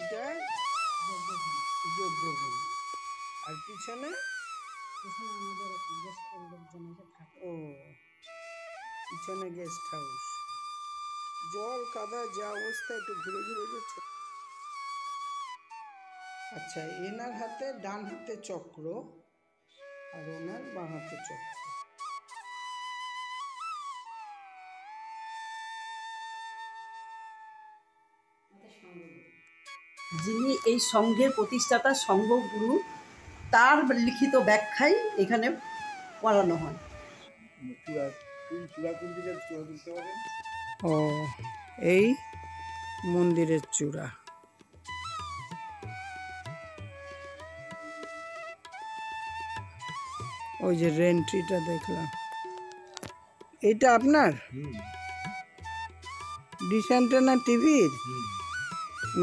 এটা যজ্ঞভূমি আর পিছনে আমাদের গেস্টের লোকজন এসে থাকে। ও পিছনে গেস্ট হাউস। জল কাদা যা অবস্থা, একটু ঘুরে ঘুরে যাচ্ছে। আচ্ছা, এনার হাতে ডান হাতে চক্র আর ওনার বাঁ হাতে চক্র। যিনি এই সংঘের প্রতিষ্ঠাতা সংঘগুরু, তার লিখিত ব্যাখ্যাই এখানে পড়ানো হয়। ও এই মন্দিরের চূড়া। ওই যে রেন্ট্রিটা দেখলাম, এইটা আপনার ডিশ অ্যান্টেনা টিভির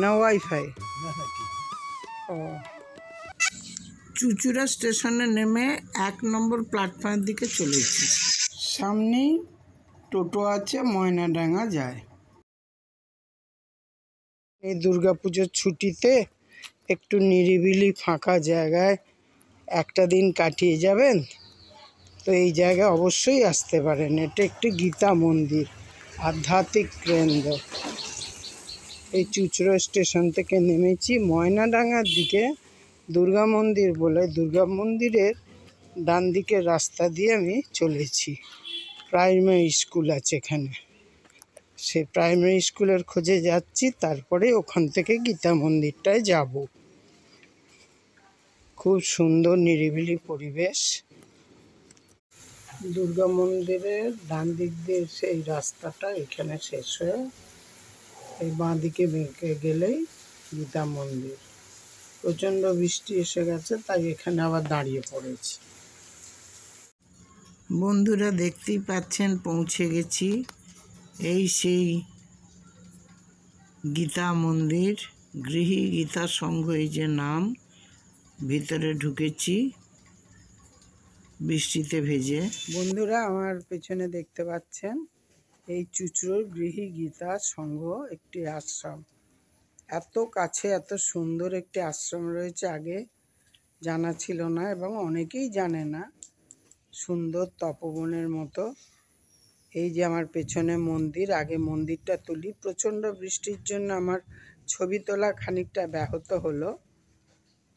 না ওয়াইফাই? ও, চুচুড়া স্টেশনে নেমে 1 নম্বর প্ল্যাটফর্মের দিকে চলেছি। সামনেই টোটো আছে, ময়নাডাঙ্গা যায়। এই দুর্গাপুজোর ছুটিতে একটু নিরিবিলি ফাঁকা জায়গায় একটা দিন কাটিয়ে যাবেন তো এই জায়গায় অবশ্যই আসতে পারেন। এটা একটি গীতা মন্দির, আধ্যাত্মিক কেন্দ্র। এই চুচুড়া স্টেশন থেকে নেমেছি ময়নাডাঙ্গার দিকে দুর্গা মন্দির বলে, দুর্গা মন্দিরের ডান দিকের রাস্তা দিয়ে আমি চলেছি। প্রাইমারি স্কুল আছে এখানে, সেই প্রাইমারি স্কুলের খোঁজে যাচ্ছি, তারপরে ওখান থেকে গীতা মন্দিরটায় যাব। খুব সুন্দর নিরিবিলি পরিবেশ। দুর্গা মন্দিরের ডান দিক দিয়ে সেই রাস্তাটা এখানে শেষ হয়ে এই বাঁ দিকে বেঁকে গেলেই গীতা মন্দির। প্রচণ্ড বৃষ্টি এসে গেছে, তাই এখানে আবার দাঁড়িয়ে পড়েছি। বন্ধুরা দেখতেই পাচ্ছেন পৌঁছে গেছি। এই সেই গীতা মন্দির, গৃহী গীতা সংঘ এই যে নাম। ভিতরে ঢুকেছি বৃষ্টিতে ভেজে। বন্ধুরা আমার পেছনে দেখতে পাচ্ছেন এই চুচুড়োর গৃহী গীতা সংঘ একটি আশ্রম। এত কাছে এত সুন্দর একটি আশ্রম রয়েছে, আগে জানা ছিল না এবং অনেকেই জানে না। সুন্দর তপবনের মতো। এই যে আমার পেছনে মন্দির, আগে মন্দিরটা তুলি। প্রচণ্ড বৃষ্টির জন্য আমার ছবি তোলা খানিকটা ব্যাহত হলো।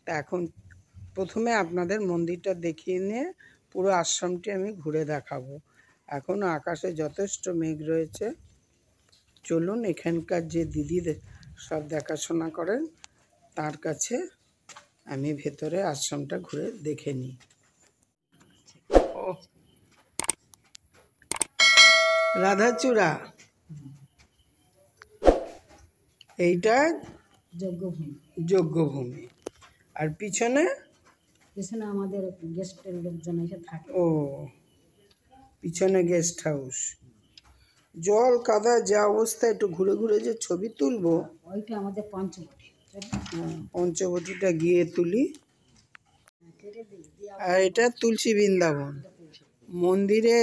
তা এখন প্রথমে আপনাদের মন্দিরটা দেখিয়ে নিয়ে পুরো আশ্রমটি আমি ঘুরে দেখাবো। এখনও আকাশে যথেষ্ট মেঘ রয়েছে। চলুন এখানকার যে দিদি সব দেখাশোনা করেন তার কাছে আমি ভেতরে আশ্রমটা ঘুরে দেখে নিই। ও রাধাচূড়া, এইটা যজ্ঞভূমি। যজ্ঞভূমি আর পিছনে আমাদের গেস্টের লোকজন এসে থাকে। ও পিছনে গেস্ট হাউস। জল কাদা যা অবস্থা, একটু ঘুরে ঘুরে যে ছবি তুলবো। ওইটা আমাদের পঞ্চবটি। পঞ্চবটিটা গিয়ে তুলি। আর এটা তুলসী বৃন্দাবন। মন্দিরে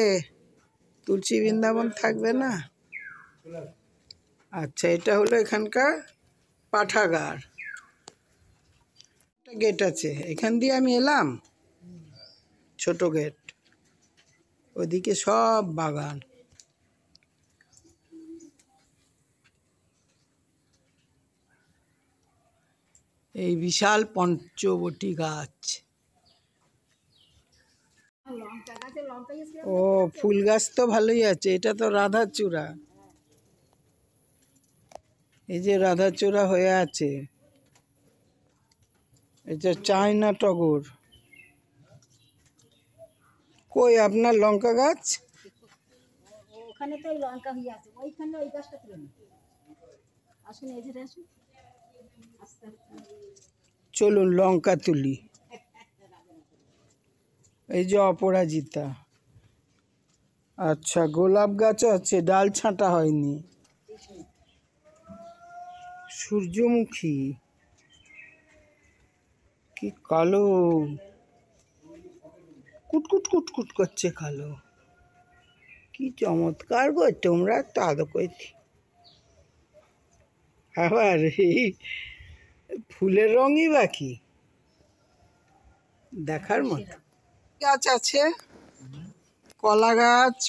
তুলসী বৃন্দাবন থাকবে না? আচ্ছা, এটা হলো এখানকার পাঠাগার। একটা গেট আছে, এখান দিয়ে আমি এলাম, ছোট গেট। ওদিকে সব বাগান। এই বিশাল পঞ্চবটি গাছ। ও ফুল গাছ তো ভালোই আছে। এটা তো রাধাচূড়া, এই যে রাধাচূড়া হয়ে আছে। এটা চায়না টগর। কই আপনার লঙ্কা গাছ? ওখানে তো ওই লঙ্কা হয়ে আছে, ওইখানে ওই গাছটা তুলে নিন। আসুন এদিকে আসুন। চলুন লঙ্কা তুলি। এই যে অপরাজিতা। আচ্ছা, গোলাপ গাছও আছে, ডাল ছাঁটা হয়নি। সূর্যমুখী কি কালো, কুটকুট কুটকুট করছে কালো। কি চমৎকার গো তোমরা তো আদৌ কইছি। আবার ফুলের রঙই বাকি দেখার মতো। গাছ আছে, কলা গাছ,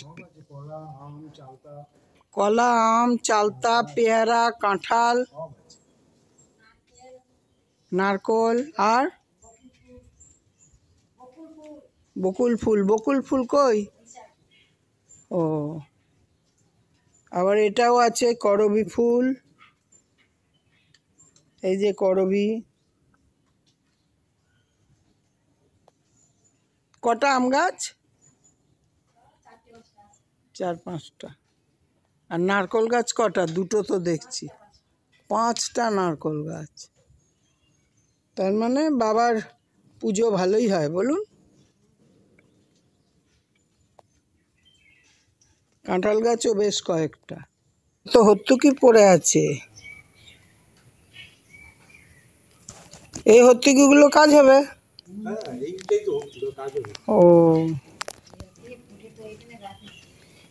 কলা, আম, চালতা, পেয়ারা, কাঁঠাল, নারকোল, আর বকুল ফুল। বকুল ফুল কই? ও, আবার এটাও আছে করবী ফুল, এই যে করবী। কটা আম গাছ? 4-5টা। আর নারকোল গাছ কটা? 2টো তো দেখছি। 5টা নারকোল গাছ। তার মানে বাবার পুজো ভালোই হয় বলুন। কাঁঠাল গাছও বেশ কয়েকটা। তো হর্তুকি পড়ে আছে, এই হর্তুকিগুলো কাজ হবে? ও,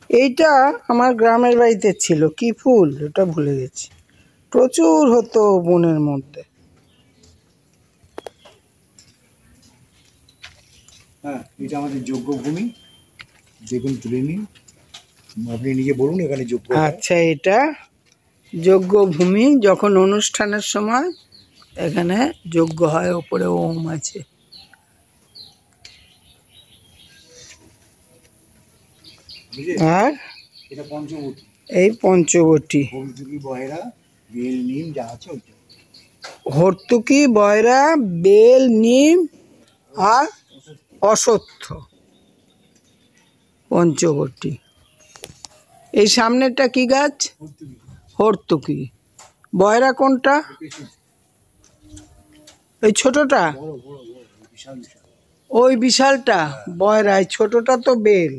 এইটা আমার গ্রামের বাড়িতে ছিল। কি ফুল ওটা ভুলে গেছি, প্রচুর হতো বনের মধ্যে। হ্যাঁ, এটা আমাদের যজ্ঞভূমি, দেখুন তুলে নিন, আপনি নিজে বলুন এখানে যজ্ঞ হয়। আচ্ছা, এটা যজ্ঞভূমি। যখন অনুষ্ঠানের সময় এখানে যজ্ঞ হয়, ওপরে ওম আছে। বুঝলেন? আর এটা পঞ্চবটী, এই পঞ্চবটী, হলদুকি, বয়রা, বেল, নিম যা আছে ওইটা। হর্তুকি, বয়রা, বেল, নিম আর অশ্বত্থ, পঞ্চবটী। এই সামনেটা কি গাছ? হলদুকি, হর্তুকি। বয়রা কোনটা? পেছনে এই ছোটটা? বড় বড় বড় বিশাল বিশাল। ওই বিশালটা বয়রা, এই ছোটটা তো বেল,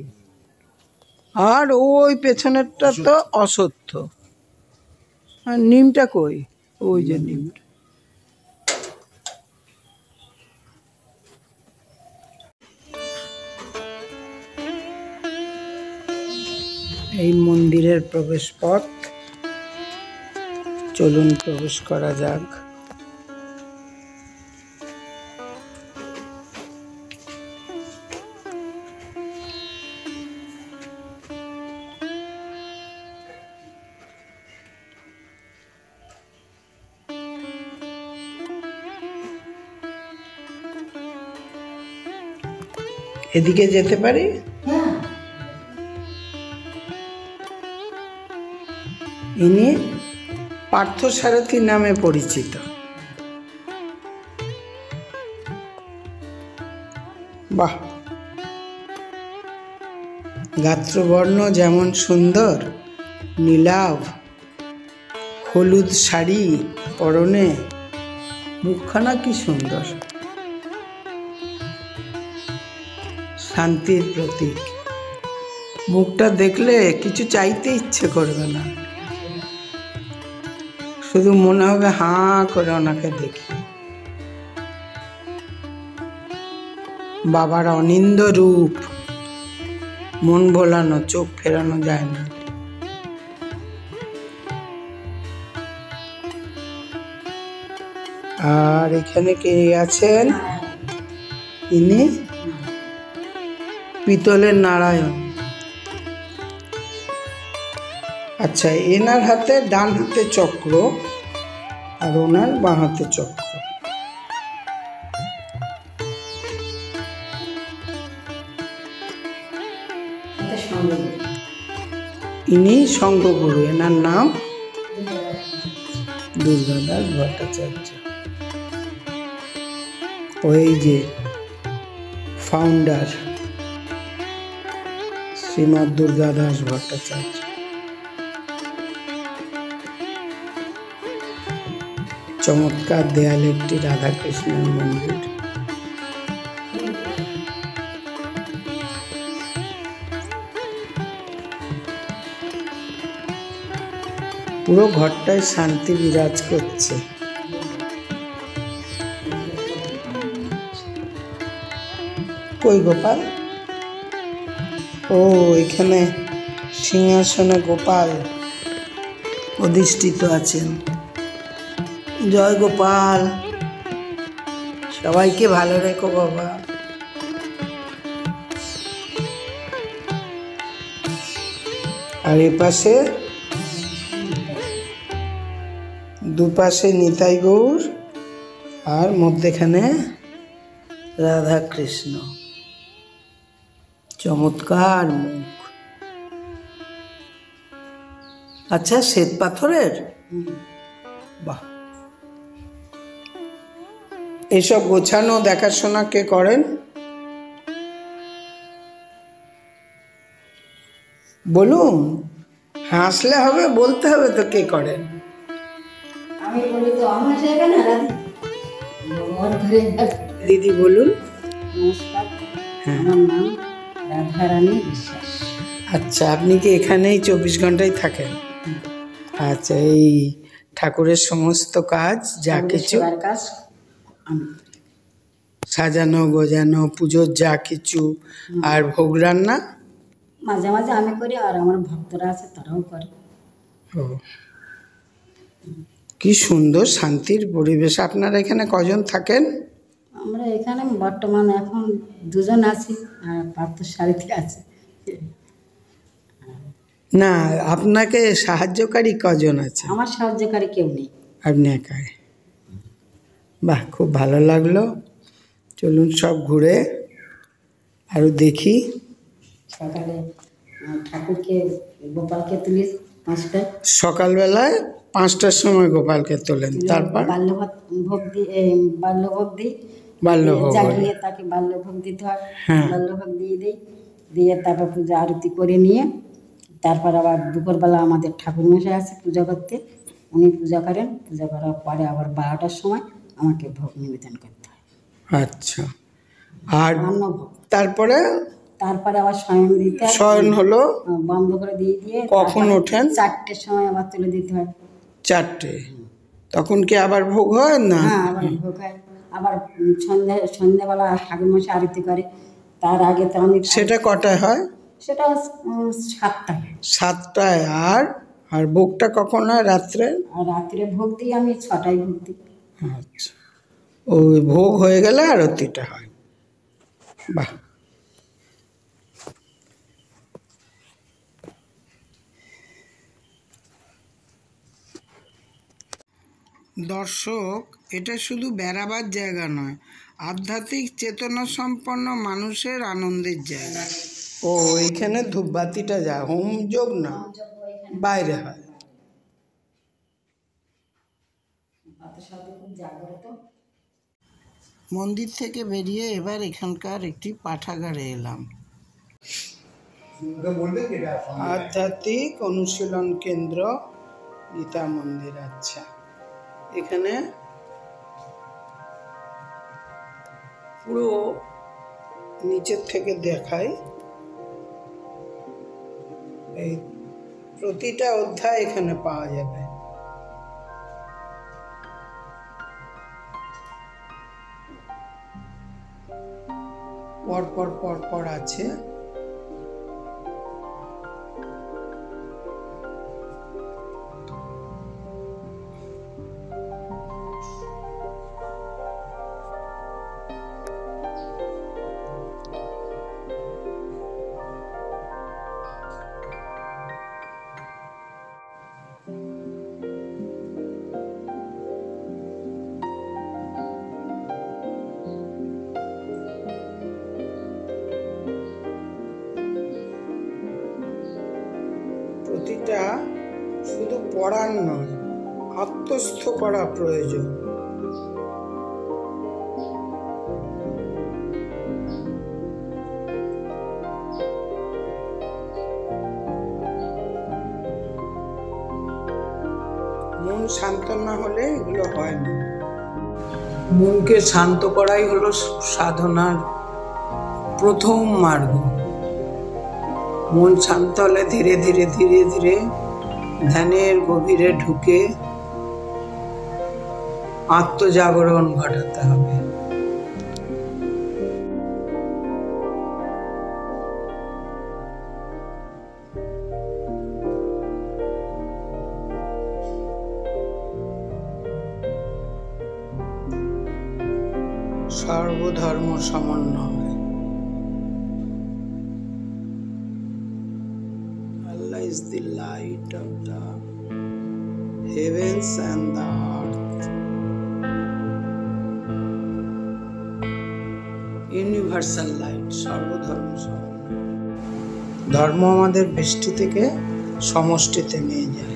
আর ওই পেছনেরটা তো অশ্বত্থ। আর নিমটা কই? ওই যে নিমটা। এই মন্দিরের প্রবেশ পথ, চলুন প্রবেশ করা যাক। এদিকে যেতে পারি? ইনি পার্থসারথী নামে পরিচিত। বাহ, গাত্রবর্ণ যেমন সুন্দর, নীলাভ, হলুদ শাড়ি পরনে, মুখখানা কি সুন্দর, শান্তির প্রতীক। মুখটা দেখলে কিছু চাইতে ইচ্ছে করবে না, শুধু মনে হবে হাঁ করে ওনাকে দেখি। বাবার অনিন্দ রূপ, মন ভোলানো, চোখ ফেরানো যায় না। আর এখানে কে আছেন? ইনি পিতলের নারায়ণ। আচ্ছা, এনার হাতে ডান হাতে চক্র আর ওনার বাঁ হাতে চক্র। ইনি সংঘগুরু, এনার নাম দুর্গাদাস ভট্টাচার্য। ওই যে ফাউন্ডার শ্রীমৎ দুর্গাদাস ভট্টাচার্য। চমৎকার দেয়ালে একটি রাধাকৃষ্ণের মন্দির। পুরো ঘরটায় শান্তি বিরাজ করছে। কই গোপাল? ও, এখানে সিংহাসনে গোপাল অধিষ্ঠিত আছেন। জয় গোপাল, সবাইকে ভালো রেখো বাবা। আর এপাশে দুপাশে নিতাই গৌর আর মধ্যেখানে রাধা কৃষ্ণ, চমৎকার মুখ। আচ্ছা, শ্বেত পাথরের? বাহ। এইসব গোছানো দেখাশোনা কে করেন বলুন? হাসলে হবে, বলতে হবে তো কে করেন। আমি বলি তো আমার জায়গা না রাধি আমার ঘরে দিদি বলুন। নমস্কার, হ্যাঁ। আমার নাম রাধারানী বিশ্বাস। আচ্ছা, আপনি কি এখানেই 24 ঘন্টায় থাকেন? আচ্ছা, এই ঠাকুরের সমস্ত কাজ যা কিছু সেবার কাজ আমি সাজানো গোজানো, পুজোর যা কিছু, আর ভোগ রান্না? মাঝে মাঝে আমি করি, আর আমার ভক্তরা আছে তারাও করে। ও, কি সুন্দর শান্তির পরিবেশ। আপনারা এখানে কজন থাকেন? আমরা এখানে বর্তমানে এখন দুজন আছি, আর পার্থসারথী আছে। না, আপনাকে সাহায্যকারী কজন আছে? আমার সাহায্যকারী কেউ নেই। আপনি একাই? বাহ, খুব ভালো লাগলো। চলুন সব ঘুরে আরও দেখি। সকালে ঠাকুরকে গোপালকে তুলি 5টায়, সকালবেলায় 5টার সময় গোপালকে তোলেন, তারপর বাল্যভোগ দিই, বাল্যভোগ জাগিয়ে তাকে বাল্যভোগ দিতে হয়। হ্যাঁ। বাল্যভোগ দিয়ে তারপর পূজা আরতি করে নিয়ে তারপর আবার দুপুরবেলা আমাদের ঠাকুরমশাই আছে পূজা করতে, উনি পূজা করেন। পূজা করার পরে আবার 12টার সময় আমাকে ভোগ নিবেদন করতে হয়। আচ্ছা, আর অন্নভোগ। তারপরে আবার শয়ন দিতে হয়। শয়ন হলো বন্ধ করে দিয়ে কখন তারপরে ওঠেন? 4টের সময় আবার তুলে দিতে হয়। 4টে। তখন কি আবার ভোগ হয় না? হ্যাঁ, আবার ভোগ হয়। আবার সন্ধ্যাবেলা ঠাকুরমশাই আরতি করে, তার আগে তো আমি সেটা কটায় হয়? সেটা 7টায়। 7টায়। আর ভোগটা কখন হয়? রাত্রে? আর রাত্রে ভোগ দিই আমি 6টায় ভোগ দিই। আচ্ছা, ওই ভোগ হয়ে গেলে আরতিটা হয়। বাহ। দর্শক, এটা শুধু বেড়াবার জায়গা নয়, আধ্যাত্মিক চেতনা সম্পন্ন মানুষের আনন্দের জায়গা। ও, এইখানে ধূপবাতিটা যায়, হোম যোগ না বাইরে হয়? মন্দির থেকে বেরিয়ে এবার এখানকার একটি পাঠাগারে এলাম। আধ্যাত্মিক অনুশীলন কেন্দ্র, গীতা মন্দির। আচ্ছা, এখানে পুরো নিচের থেকে দেখাই, এই প্রতিটা অধ্যায় এখানে পাওয়া যাবে। পরপর আছে। প্রতিটা শুধু পড়ার নয়, আত্মস্থ করা প্রয়োজন। মন শান্ত না হলে এগুলো হয় না। মনকে শান্ত করাই হলো সাধনার প্রথম মার্গ। মন শান্ত হলে ধীরে ধীরে ধীরে ধীরে ধ্যানের গভীরে ঢুকে আত্মজাগরণ ঘটাতে হবে। সর্বধর্ম সমন্বয়। Allah is the light of the heavens and the earth. Universal light, সর্বধর্ম সমন্বয়। ধর্ম আমাদের ব্যষ্টি থেকে সমষ্টিতে নিয়ে যায়।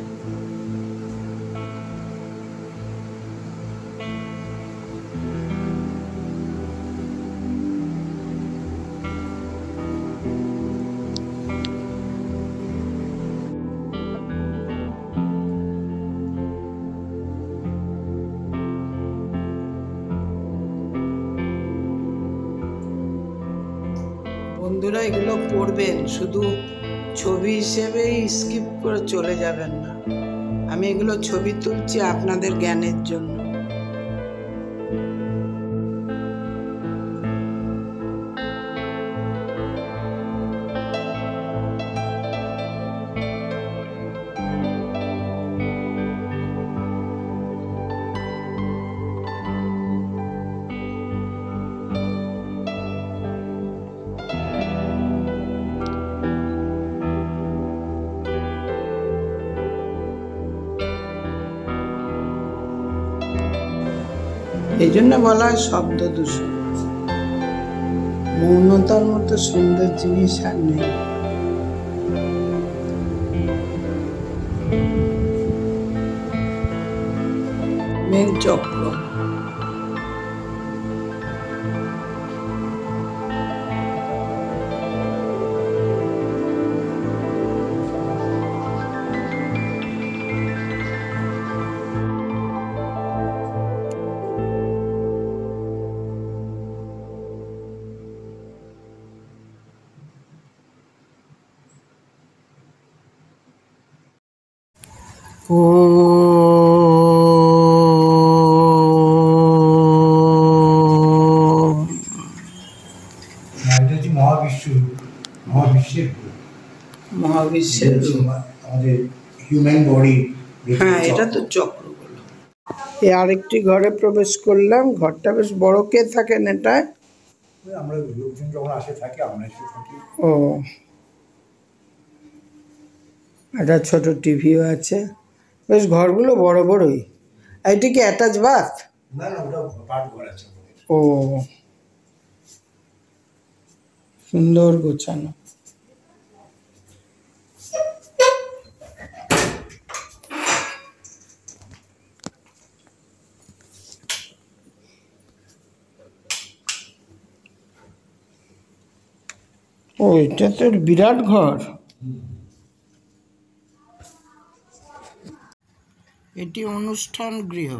বন্ধুরা, এগুলো পড়বেন, শুধু ছবি হিসেবেই স্কিপ করে চলে যাবেন না। আমি এগুলো ছবি তুলছি আপনাদের জ্ঞানের জন্য। এই জন্য বলা হয় শব্দ দূষণ। মৌনতার মতো সুন্দর জিনিস আর নেই। মেঘ চক্র, এটা হচ্ছে মহাবিশ্বের মহাবিশ্বের রূপ। আমাদের হিউম্যান বডি। হ্যাঁ, এটা তো চক্রগুলো। এই আরেকটি ঘরে প্রবেশ করলাম। ঘরটা বেশ বড়। কে থাকেন এটায়? আমরা লোকজন যখন আসে থাকি, আমরা এসে থাকি। ও, একটা ছোট টিভিও আছে। বেশ ঘরগুলো বড় বড়ই। এইটি কি অ্যাটাচ বাথ? না না, ওটা পাট ঘর আছে আমাদের। ও, সুন্দর গোছানো। ও, এটা তো বিরাট ঘর। এটি অনুষ্ঠান গৃহ।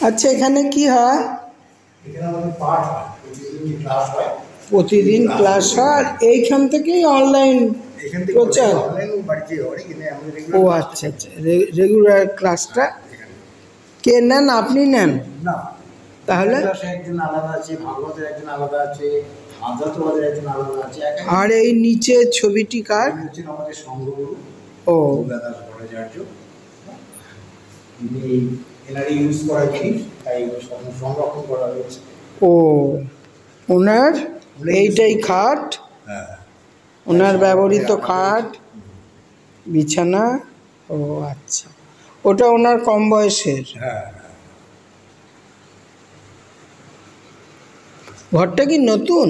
আচ্ছা, এখানে কি হয়? এখানে আমাদের পাঠ হয়, প্রতিদিন ক্লাস হয়। প্রতিদিন ক্লাস হয়, আর এইখান থেকেই অনলাইন এখান থেকে প্রচার। অনলাইন বাড়িতে হয়, কিন্তু আমাদের ও আচ্ছা আচ্ছা, রেগুলার ক্লাসটা কে নেন? আপনি নেন? না, তাহলে একজন আলাদা আছে, ভাগবতের একজন আলাদা আছে, আধ্যাত্মবাদের একজন আলাদা আছে। আর এই নিচে ছবিটি কার? হচ্ছেন আমাদের সংঘগুরু ও, দাস ভট্টাচার্য। তিনি এনারই ইউজ করা জিনিস, তাই সংরক্ষণ করা হয়েছে। ও, ওনার এইটাই খাট, হ্যাঁ, ওনার ব্যবহৃত খাট, বিছানা। ও আচ্ছা, ওটা ওনার কম বয়সের। হ্যাঁ। ঘরটা কি নতুন?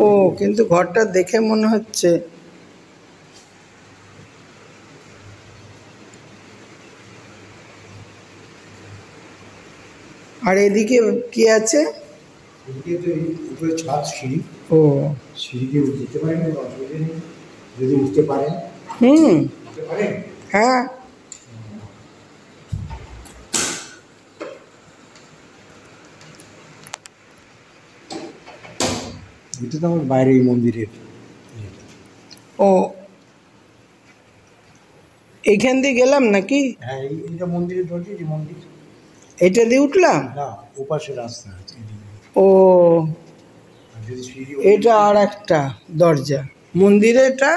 ও, কিন্তু ঘরটা দেখে মনে হচ্ছে। আর এদিকে কি আছে? এদিকে তো উপরে ছাদ, সিঁড়ি। ও, সিঁড়িতে উঠতে পারেন, কোনো অসুবিধা নেই যদি উঠতে পারেন। উঠতে পারেন? হ্যাঁ। এটা তো আমার বাইরে এই মন্দিরের। ও, এইখান দিয়ে গেলাম নাকি? হ্যাঁ, এইটা মন্দিরের দরজা, যে মন্দির। এটা দিয়ে উঠলাম? না, ওপাশে রাস্তা আছে। ও, এটা আর একটা দরজা, মন্দিরে এটা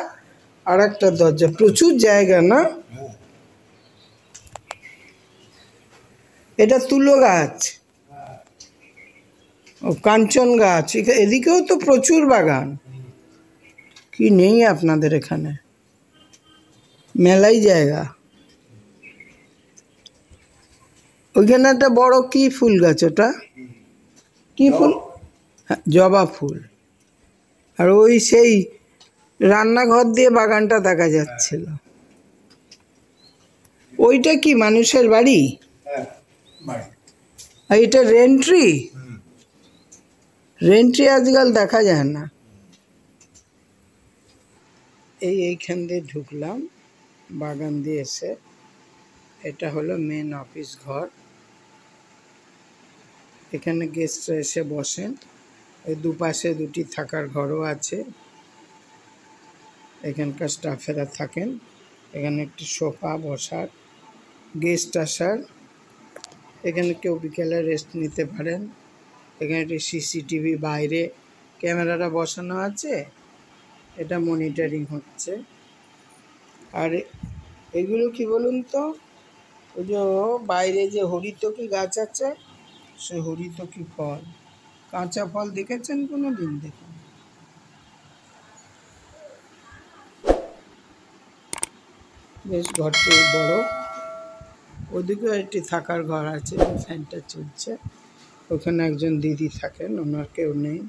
আর একটা দরজা। প্রচুর জায়গা না? হ্যাঁ, এটা তুলো গাছ, ও কাঞ্চন গাছ। এদিকেও তো প্রচুর বাগান। কি নেই আপনাদের এখানে, মেলাই জায়গা। ওইখানে একটা বড় কি ফুল গাছ, ওটা কি ফুল? হ্যাঁ, জবা ফুল। আর ওই সেই রান্নাঘর দিয়ে বাগানটা দেখা যাচ্ছিল। ওইটা কি মানুষের বাড়ি? হ্যাঁ, বাড়ি। আর এটা রেন্ট্রি? রেন্ট্রি আজকাল দেখা যায় না। এইখান দিয়ে ঢুকলাম বাগান দিয়ে এসে। এটা হলো মেন অফিস ঘর। এখানে গেস্টরা এসে বসেন। এই দুপাশে দুটি থাকার ঘরও আছে, এখানকার স্টাফেরা থাকেন। এখানে একটি সোফা বসার, গেস্ট আসার। এখানে কেউ বিকেলে রেস্ট নিতে পারেন। এখানে একটি সিসিটিভি, বাইরে ক্যামেরাটা বসানো আছে, এটা মনিটরিং হচ্ছে। আর এগুলো কি বলুন তো, ওই যে বাইরে যে হরিতকি গাছ আছে, সে হরিতকি ফল, কাঁচা ফল দেখেছেন কোনো দিন? দেখুন, বেশ ঘরটি বড়। ওদিকেও একটি থাকার ঘর আছে, ফ্যানটা চলছে। ওখানে একজন দিদি থাকেন, ওনার কেউ নেই।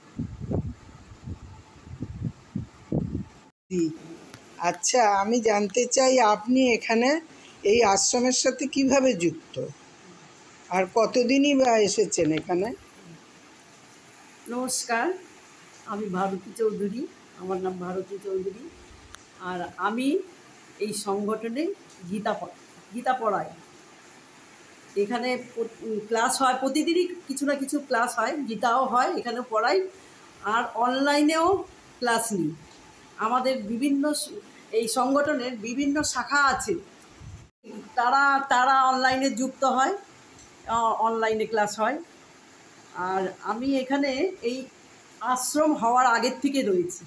আচ্ছা, আমি জানতে চাই আপনি এখানে এই আশ্রমের সাথে কিভাবে যুক্ত, আর কতদিনই বা এসেছেন এখানে? নমস্কার, আমি ভারতী চৌধুরী, আমার নাম ভারতী চৌধুরী। আর আমি এই সংগঠনে গীতা পড়াই। এখানে ক্লাস হয়, প্রতিদিনই কিছু না কিছু ক্লাস হয়, গীতাও হয়, এখানে পড়াই। আর অনলাইনেও ক্লাস নিই। আমাদের এই সংগঠনের বিভিন্ন শাখা আছে, তারা তারা অনলাইনে যুক্ত হয়, অনলাইনে ক্লাস হয়। আর আমি এখানে এই আশ্রম হওয়ার আগের থেকে রয়েছি,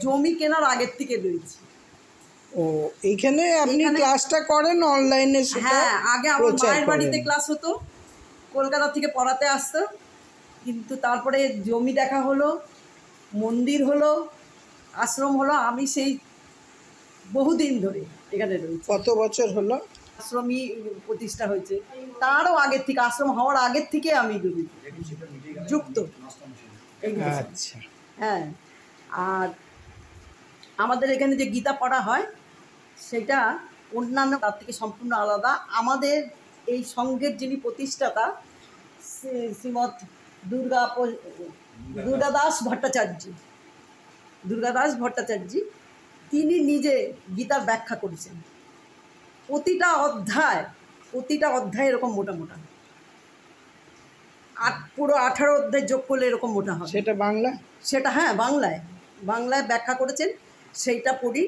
জমি কেনার আগের থেকে রয়েছি। ও, এইখানে আপনি ক্লাসটা করেন অনলাইনে? হ্যাঁ, আগে আমার মায়ের বাড়িতে ক্লাস হতো, কলকাতা থেকে পড়াতে আসতো। কিন্তু তারপরে জমি দেখা হলো, মন্দির হলো, আশ্রম হলো। আমি সেই বহুদিন ধরে এখানে রয়েছি। কত বছর হলো আশ্রমই প্রতিষ্ঠা হয়েছে, তারও আগের থেকে, আশ্রম হওয়ার আগের থেকে আমি যুক্ত। আচ্ছা, হ্যাঁ। আর আমাদের এখানে যে গীতা পড়া হয় সেটা অন্যান্য তার থেকে সম্পূর্ণ আলাদা। আমাদের এই সংঘের যিনি প্রতিষ্ঠাতা শ্রীমৎ দুর্গাদাস ভট্টাচার্য, তিনি নিজে গীতার ব্যাখ্যা করেছেন। প্রতিটা অধ্যায় এরকম মোটা মোটা, পুরো 18 অধ্যায় যোগ করলে এরকম মোটা হয়। সেটা বাংলা? সেটা হ্যাঁ, বাংলায় ব্যাখ্যা করেছেন, সেইটা পড়ি।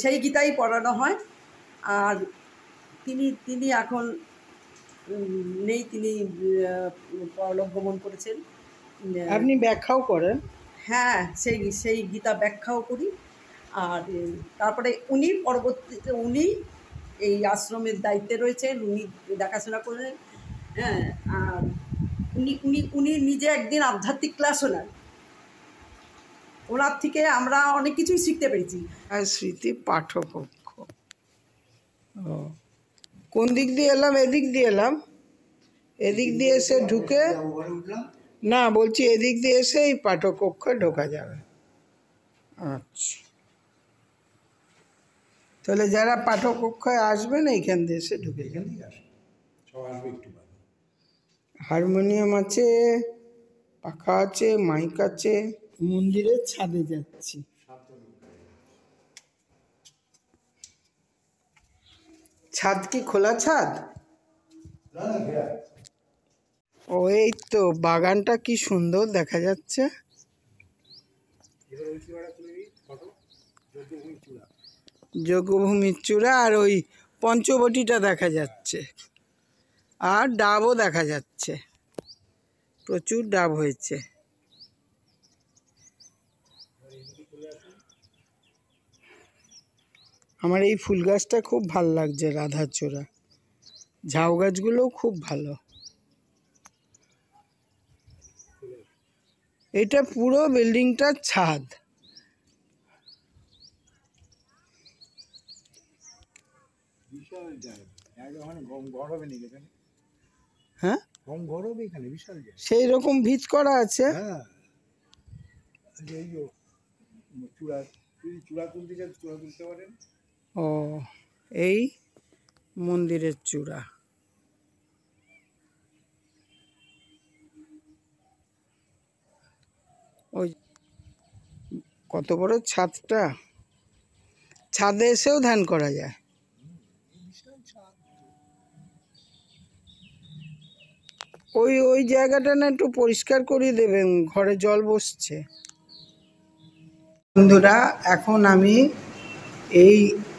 সেই গীতাই পড়ানো হয়। আর তিনি এখন নেই, তিনি পরলোক গমন করেছেন। আপনি ব্যাখ্যাও করেন? হ্যাঁ, সেই গীতা ব্যাখ্যাও করি। আর তারপরে পরবর্তীতে উনি এই আশ্রমের দায়িত্বে রয়েছেন, উনি দেখাশোনা করেন। হ্যাঁ। আর উনি নিজে একদিন আধ্যাত্মিক ক্লাসও নেন, ওনার থেকে আমরা অনেক কিছুই শিখতে পেরেছি। আর স্মৃতি পাঠকক্ষ, ও কোন দিক দিয়ে এলাম? এদিক দিয়ে এলাম, এদিক দিয়ে এসে ঢুকে, না বলছি এদিক দিয়ে এসে এই পাঠকক্ষে ঢোকা যাবে। আচ্ছা, তাহলে যারা পাঠকক্ষে আসবেন এইখান দিয়ে এসে ঢুকে যান। হারমোনিয়াম আছে, পাখা আছে, মাইক আছে। মন্দিরের ছাদে যাচ্ছি। ছাদ কি খোলা ছাদ? ও, এই তো বাগানটা কি সুন্দর দেখা যাচ্ছে। যজ্ঞভূমির চূড়া, আর ওই পঞ্চবটিটা দেখা যাচ্ছে, আর ডাবও দেখা যাচ্ছে, প্রচুর ডাব হয়েছে। আমার এই ফুল গাছটা খুব ভালো লাগছে, রাধাচূড়া। ঝাউ গাছগুলোও খুব ভালো। এটা পুরো বিল্ডিংটার ছাদ। বিশাল জায়গা, জায়গা মানে ঘর হবে নাকি এখানে? হ্যাঁ, ঘর হবে এখানে, বিশাল জায়গা। সেই রকম ভিত করা আছে। হ্যাঁ, এই যে চূড়া, চূড়া তুলতে চান চূড়া তুলতে পারেন। ও, এই মন্দিরের চূড়া। ওই কত বড় ছাদটা, ছাদে এসেও ধ্যান করা যায়। ওই ওই জায়গাটা না একটু পরিষ্কার করিয়ে দেবেন, ঘরে জল বসছে। বন্ধুরা, এখন আমি এই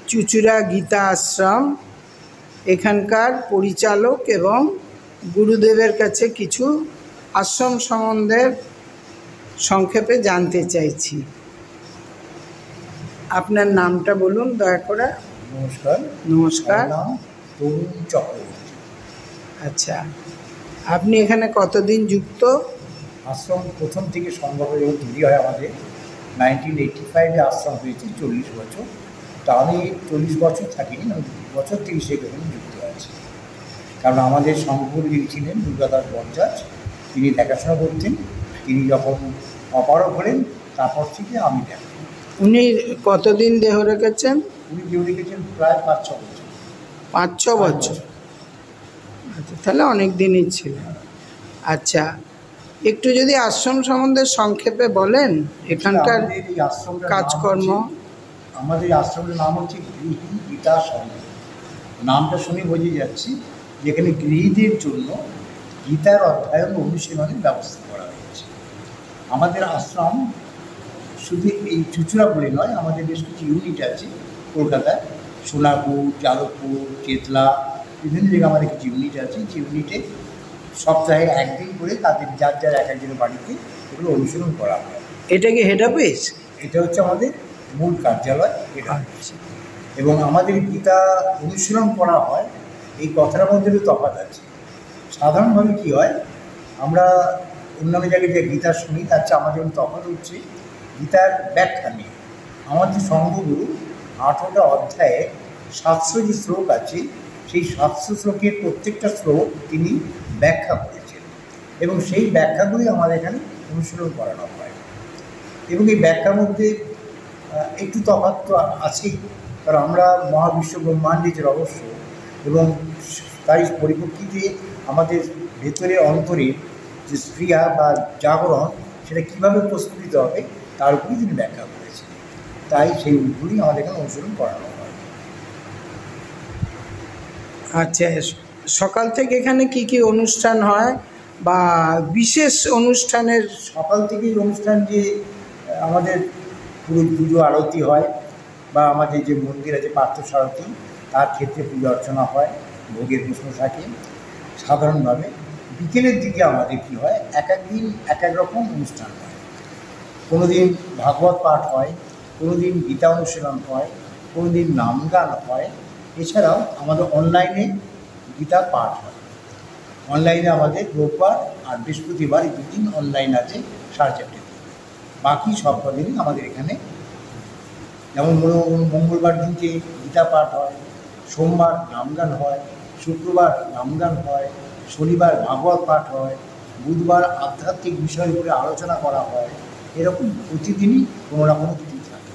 চুচুড়া গীতা আশ্রম এখানকার পরিচালক এবং গুরুদেবের কাছে কিছু আশ্রম সম্বন্ধে সংক্ষেপে জানতে চাইছি। আপনার নামটা বলুন দয়া করে। নমস্কার। নমস্কার। আমার নাম তরুণ চক্রবর্তী। আচ্ছা, আপনি এখানে কতদিন যুক্ত? আশ্রম প্রথম থেকে সংগ্রহ যখন তৈরি হয় আমাদের 1985-এ আশ্রম হয়েছে, 40 বছর। তা আমি 40 বছর থাকিনি, আমি 20 বছর থেকে সেখানে যুক্ত আছি। কারণ আমাদের সংঘগুরু যিনি ছিলেন দুর্গাদাস বরযাজ, তিনি দেখাশোনা করতেন। তিনি যখন অপারগ হলেন তারপর থেকে আমি দেখি। উনি কতদিন দেহ রেখেছেন? উনি কেউ রেখেছেন প্রায় 5-6 বছর। 5-6 বছর। আচ্ছা, তাহলে অনেক দিনই ছিল। আচ্ছা, একটু যদি আশ্রম সম্বন্ধে সংক্ষেপে বলেন, এখানকার আমাদের এই আশ্রমটার কাজকর্ম। আমাদের আশ্রমের নাম হচ্ছে গৃহী গীতা সংঘ। নামটা শুনে বোঝা যাচ্ছে যেখানে গৃহীদের জন্য গীতার অধ্যয়ন ও অনুশীলনের ব্যবস্থা করা হয়েছে। আমাদের আশ্রম শুধু এই চুচুড়া বলে নয়, আমাদের বেশ কিছু ইউনিট আছে কলকাতায়, সোনাপুর, যাদবপুর, চেতলা, বিভিন্ন জায়গায় আমাদের কিছু ইউনিট আছে। যে ইউনিটে সপ্তাহে একদিন করে তাদের যার যার এক একজনের বাড়িতে এগুলো অনুশীলন করা হয়। এটা কি হেড অফিস? এটা হচ্ছে আমাদের মূল কার্যালয় এটা। এবং আমাদের গীতা অনুশীলন করা হয়, এই কথার মধ্যে তফাৎ আছে। সাধারণভাবে কী হয়, আমরা অন্যান্য জায়গায় যে গীতা শুনি তার চেয়ে আমাদের তফাৎ হচ্ছে গীতার ব্যাখ্যা নিয়ে। আমাদের সংঘগুরু 18টা অধ্যায়ে 700 যে শ্লোক আছে, সেই 700 শ্লোকের প্রত্যেকটা শ্লোক তিনি ব্যাখ্যা করেছেন এবং সেই ব্যাখ্যাগুলি আমাদের এখানে অনুশীলন করানো হয়। এবং এই ব্যাখ্যার মধ্যে একটু তফাৎ তো আছেই, কারণ আমরা মহাবিশ্ব ব্রহ্মাণ্ডে যে রহস্য এবং তার পরিপ্রেক্ষিতে আমাদের ভেতরে অন্তরে যে স্প্রিয়া বা জাগরণ, সেটা কীভাবে প্রস্ফুটিত হবে তার উপরেই তিনি ব্যাখ্যা করেছেন। তাই সেইগুলি আমাদের এখানে অনুসরণ করানো হয়। আচ্ছা, সকাল থেকে এখানে কি কি অনুষ্ঠান হয় বা বিশেষ অনুষ্ঠানের? সকাল থেকেই অনুষ্ঠান, যে আমাদের পুরো পুজো আরতি হয় বা আমাদের যে মন্দির আছে পার্থসারথী, তার ক্ষেত্রে পুজো অর্চনা হয়, ভোগের প্রশ্ন থাকে। সাধারণভাবে বিকেলের দিকে আমাদের কী হয়, এক এক দিন এক এক রকম অনুষ্ঠান হয়। কোনো দিন ভাগবত পাঠ হয়, কোনো দিন গীতা অনুশীলন হয়, কোনো দিন নাম গান হয়। এছাড়াও আমাদের অনলাইনে গীতা পাঠ হয়। অনলাইনে আমাদের রোববার আর বৃহস্পতিবার এই দুদিন অনলাইন আছে 4:30। বাকি সব দিনই আমাদের এখানে, যেমন মঙ্গলবার দিনকে গীতা পাঠ হয়, সোমবার নামগান হয়, শুক্রবার নামগান হয়, শনিবার ভাগবত পাঠ হয়, বুধবার আধ্যাত্মিক বিষয়ের উপরে আলোচনা করা হয়। এরকম প্রতিদিনই কোনো না কোনো কিছু থাকে।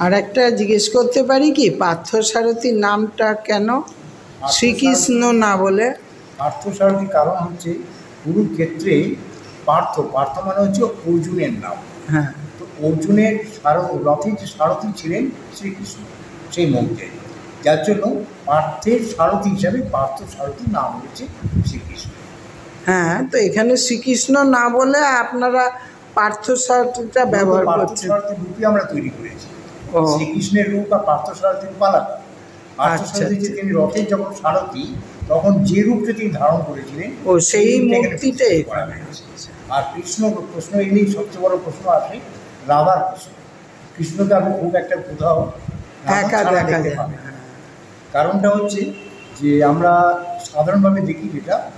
আর একটা জিজ্ঞেস করতে পারি কি, পার্থসারথীর নামটা কেন শ্রীকৃষ্ণ না বলে? পার্থসারথীর কারণ হচ্ছে কুরুক্ষেত্রে পার্থ মানে হচ্ছে অর্জুনের নাম। হ্যাঁ, তো অর্জুনের রথের যে সারথী ছিলেন শ্রীকৃষ্ণ সেই মন্ত্রে, যার জন্য পার্থের সারথী হিসাবে পার্থসারথীর নাম হচ্ছে শ্রীকৃষ্ণ। হ্যাঁ, তো এখানে শ্রীকৃষ্ণ না বলে আপনারা পার্থসারথীটা ব্যবহার করছেন। পার্থসারথীর রূপই আমরা তৈরি করেছি। ও, শ্রীকৃষ্ণের রূপ আর পার্থসারথীর রূপ আলাদা। পার্থসারথী যে তিনি রথের যখন সারথী, তখন যে রূপটা তিনি ধারণ করেছিলেন ও সেই রূপটা এখানে মূর্তিটাই করা হয়েছে। আর কৃষ্ণ প্রশ্ন এলেই সবচেয়ে বড় প্রশ্ন আসে রাধার প্রশ্ন। কৃষ্ণকে আমি খুব একটা কোথাও একা ছাড়া দেখা দেখতে যায় পাবে না। না। কারণটা হচ্ছে যে আমরা সাধারণভাবে দেখি যেটা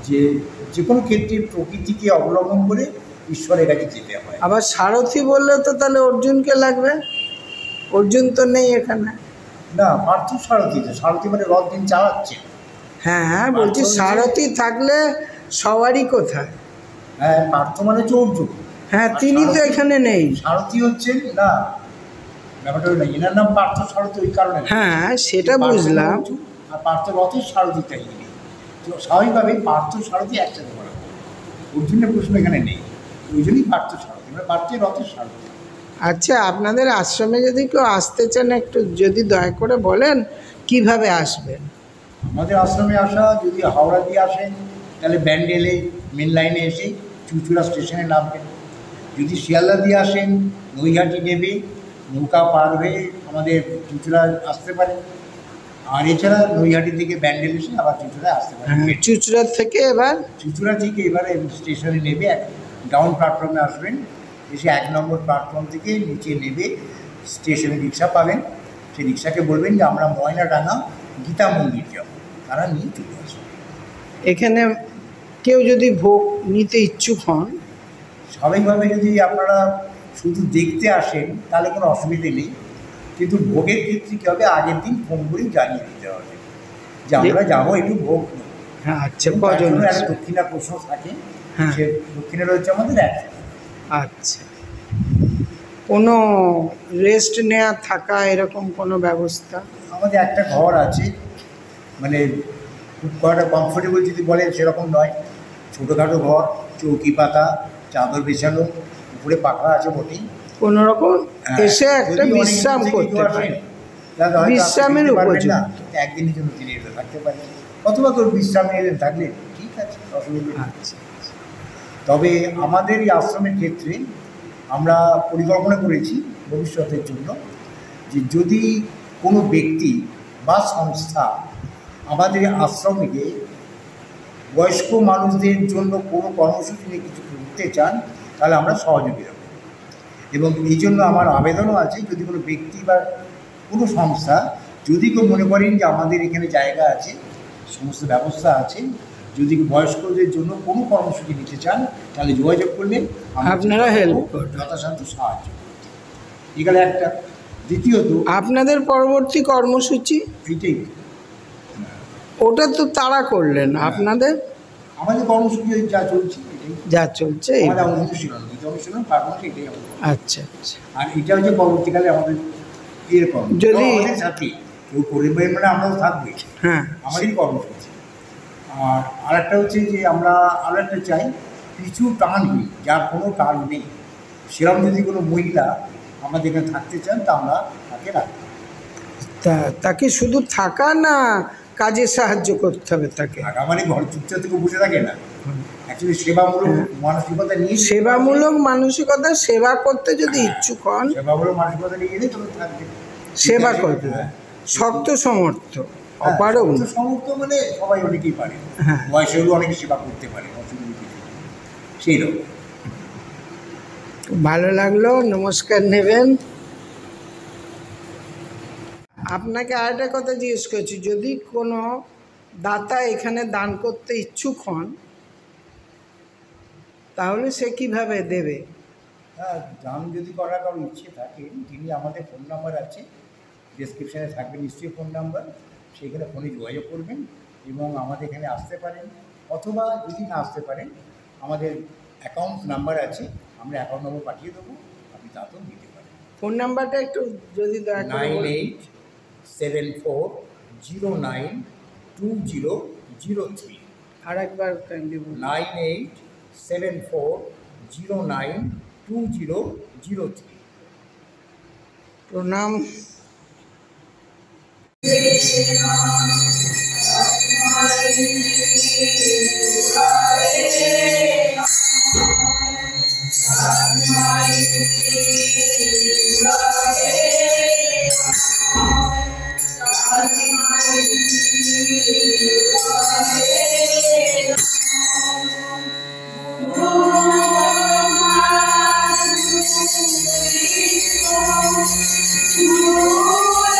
যে যে কোনো ক্ষেত্রে প্রকৃতিকে অবলম্বন করে ঈশ্বরের কাছে যেতে হয়। আবার সারথি বললে তো তাহলে অর্জুনকে লাগবে, অর্জুন তো নেই এখানে। না, পার্থ সারথি, তো সারথি মানে রথ দিন চালাচ্ছে। হ্যাঁ হ্যাঁ, বলছি পার্থ হচ্ছে- সারথি থাকলে সবারই কোথায়। হ্যাঁ, পার্থ মানে হচ্ছে অর্জুন। হ্যাঁ, আর তিনি তো সারথি- এখানে নেই। সারথি হচ্ছেন না, ব্যাপারটা না, এনার নাম পার্থ সারথি ওই কারণে। হ্যাঁ, সেটা পার্থ বুঝলাম। অর্জুন, আর পার্থ রথের সারথি তাই নেই। তো স্বাভাবিকভাবেই পার্থ সারথি একসাথে করা হয়। অর্জুনের প্রশ্ন এখানে নেই, ওই জন্যই পার্থ সারথি, মানে পার্থের রথের সারথি। আচ্ছা, আপনাদের আশ্রমে যদি কেউ আসতে চান একটু যদি দয়া করে বলেন কিভাবে আসবেন। আমাদের আশ্রমে আসা, যদি হাওড়া দিয়ে আসেন তাহলে ব্যান্ডেলে মেন লাইনে এসে চুঁচুড়া স্টেশনে নামবেন। যদি শিয়ালদা দিয়ে আসেন নৈহাটি নেবে নৌকা পার হয়ে আমাদের চুঁচুড়া আসতে পারেন। আর এছাড়া নৈহাটি থেকে ব্যান্ডেল এসে আবার চুঁচুড়ায় আসতে পারেন। হ্যাঁ, চুঁচুড়ার থেকে এবার চুঁচুড়া থেকে এবারে স্টেশনে নেবে ডাউন প্ল্যাটফর্মে আসবেন, এসে 1 নম্বর প্ল্যাটফর্ম থেকে নিচে নেবে স্টেশনে রিক্সা পাবেন। সেই রিক্সাকে বলবেন যে আমরা ময়নাডাঙ্গা গীতা মন্দির যাব, তারা নিয়ে চলে আসবে। এখানে কেউ যদি ভোগ নিতে ইচ্ছুক হন, স্বাভাবিকভাবে যদি আপনারা শুধু দেখতে আসেন তাহলে কোনো অসুবিধে নেই, কিন্তু ভোগের ক্ষেত্রে কী হবে, আগের দিন ফোন করে জানিয়ে দিতে হবে যে আমরা যাবো একটু ভোগ নেব। হ্যাঁ আচ্ছা, এবং তার কজন জন্য একটা আসবে? দক্ষিণা প্রশ্ন থাকে, হ্যাঁ। সে দক্ষিণা রয়েছে আমাদের 100। আচ্ছা, কোনো রেস্ট নেওয়া থাকা এরকম কোনো ব্যবস্থা? আমাদের একটা ঘর আছে, মানে খুব কটা কমফোর্টেবল যদি বলেন সেরকম নয়, ছোটোখাটো ঘর, চৌকি পাতা, চাদর বিছানো, উপরে পাখা আছে মোটেই। কোনো রকম এসে একটা যদি অনেক বিশ্রাম দূর থেকে করতে কেউ পারে, আসেন, তাহলে হয়তো আপনি বিশ্রামের থাকতে পারবেন না, উপযুক্ত। তো একদিনের জন্য তিনি এলে থাকতে পারেন, অথবা কেউ বিশ্রাম এলেন থাকলে ঠিক আছে, অসুবিধা নেই। আচ্ছা, তবে আমাদের এই আশ্রমের ক্ষেত্রে আমরা পরিকল্পনা করেছি ভবিষ্যতের জন্য যে যদি কোনো ব্যক্তি বা সংস্থা আমাদের আশ্রমে বয়স্ক মানুষদের জন্য কোনো কর্মসূচি নিয়ে কিছু করতে চান তাহলে আমরা সহযোগিতা করব। এবং এই জন্য আমার আবেদনও আছে, যদি কোনো ব্যক্তি বা কোনো সংস্থা যদি কেউ মনে করেন যে আমাদের এখানে জায়গা আছে, সমস্ত ব্যবস্থা আছে, যদি বয়স্কদের জন্য কোনো কর্মসূচি নিতে চান তাহলে যোগাযোগ করলে আমরা আপনারা চেষ্টা help করব করবেন। যথাসাধ্য সাহায্য করতে। এখানে একটা দ্বিতীয়ত আপনাদের পরবর্তী কর্মসূচি এটাই ওটা তো তাড়া করলেন, আপনাদের আমাদের কর্মসূচি যা চলছে এটাই যা চলছে এই। আমাদের অনুশীলন, গীতা অনুশীলন পারমানেন্ট, এটাই আমাদের। আচ্ছা আচ্ছা, আর এটা হচ্ছে পরবর্তীকালে আমাদের এরকম যদি- আমাদের সাথে কেউ পরিবার মানে আমরাও থাকবে, হ্যাঁ আমাদেরই কর্মসূচি। আর আরেকটা হচ্ছে যে আমরা আরও একটা চাই, কিছু টান নেই, যার কোনো টান নেই, সেরকম যদি কোনো মহিলা আমাদের এখানে থাকতে চান তা আমরা তাকে রাখবো। তাকে শুধু থাকা না কাজে সাহায্য করতে হবে তাকে? ঢাকা মানে ঘর চুপচাপ থেকে বসে থাকে না, অ্যাকচুয়ালি সেবামূলক মানসিকতা নিয়ে সেবামূলক মানসিকতা, সেবা করতে যদি ইচ্ছুক হন, সেবামূলক মানসিকতা নিয়ে গেলে তবে থাকবে। সেবা করতে হ্যাঁ। শক্ত সমর্থ, হ্যাঁ, অপারগ। সমর্থ সমর্থ মানে সবাই অনেকেই পারে, হ্যাঁ। বয়সে হলেও অনেকে সেবা করতে পারে, অসুবিধা কিছু নেই। সেই রকম। খুব ভালো লাগলো, নমস্কার নেবেন। আপনাকে আরেকটা কথা জিজ্ঞেস করছি, যদি কোনো দাতা এখানে দান করতে ইচ্ছুক হন তাহলে সে কিভাবে দেবে? হ্যাঁ, দান যদি করার কারো ইচ্ছে থাকে, তিনি আমাদের ফোন নাম্বার আছে, ডেসক্রিপশানে থাকবে নিশ্চয়ই ফোন নাম্বার, সেইখানে ফোনে যোগাযোগ করবেন এবং আমাদের এখানে আসতে পারেন, অথবা যদি না আসতে পারেন আমাদের অ্যাকাউন্ট নাম্বার আছে, আমরা অ্যাকাউন্ট নম্বর পাঠিয়ে দেবো, আপনি তাতেও দিতে পারেন। ফোন নাম্বারটা একটু যদি দয়া করে বলেন। 9874092003। আর একবার কাইন্ডলি বলুন। 9874092003। প্রণাম। Oh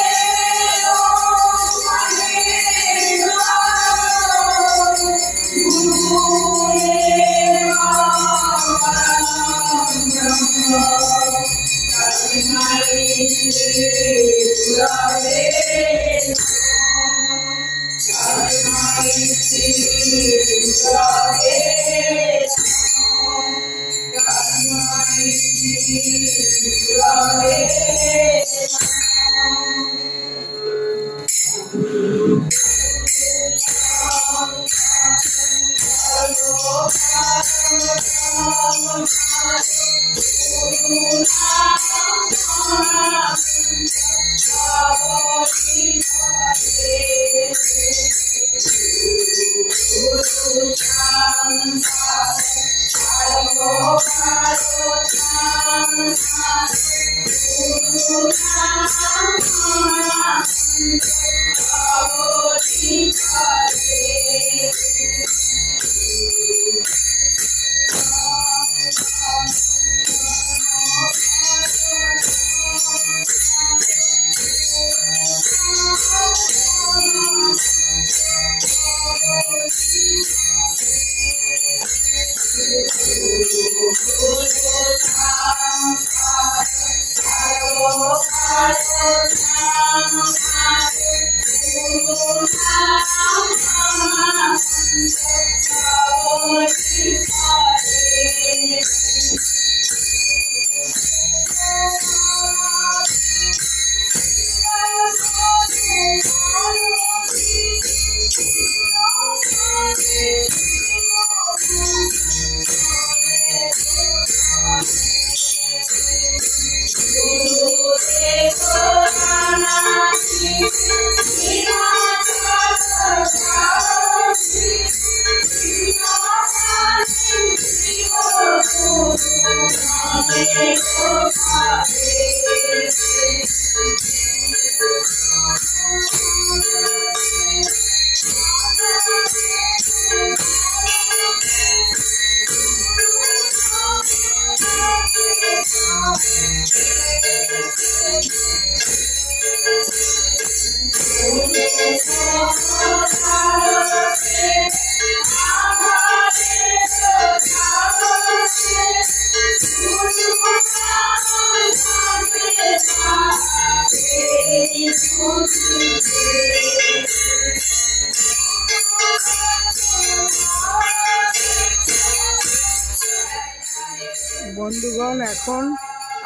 বন্ধুগণ, এখন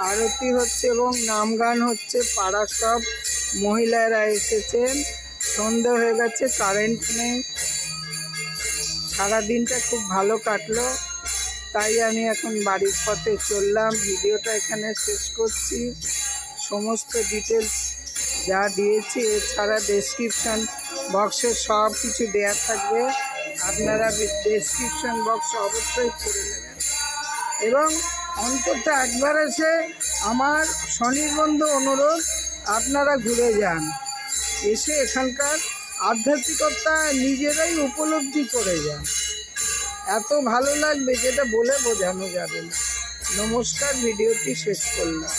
আরতি হচ্ছে এবং নাম গান হচ্ছে। পাড়ার সব মহিলারা এসেছেন। সন্ধে হয়ে গেছে, কারেন্ট নেই। সারাদিনটা খুব ভালো কাটলো, তাই আমি এখন বাড়ির পথে চললাম। ভিডিওটা এখানে শেষ করছি। সমস্ত ডিটেলস যা দিয়েছি, এছাড়া ডেসক্রিপশান বক্সে সব কিছু দেওয়া থাকবে। আপনারা ডেসক্রিপশান বক্স অবশ্যই পড়ে নেবেন এবং অন্তত একবার এসে আমার স্বনির্বন্ধ অনুরোধ, আপনারা ঘুরে যান। এসে এখানকার আধ্যাত্মিকতা নিজেরাই উপলব্ধি করে যান। এত ভালো লাগবে যেটা বলে বোঝানো যাবে না। নমস্কার, ভিডিওটি শেষ করলাম।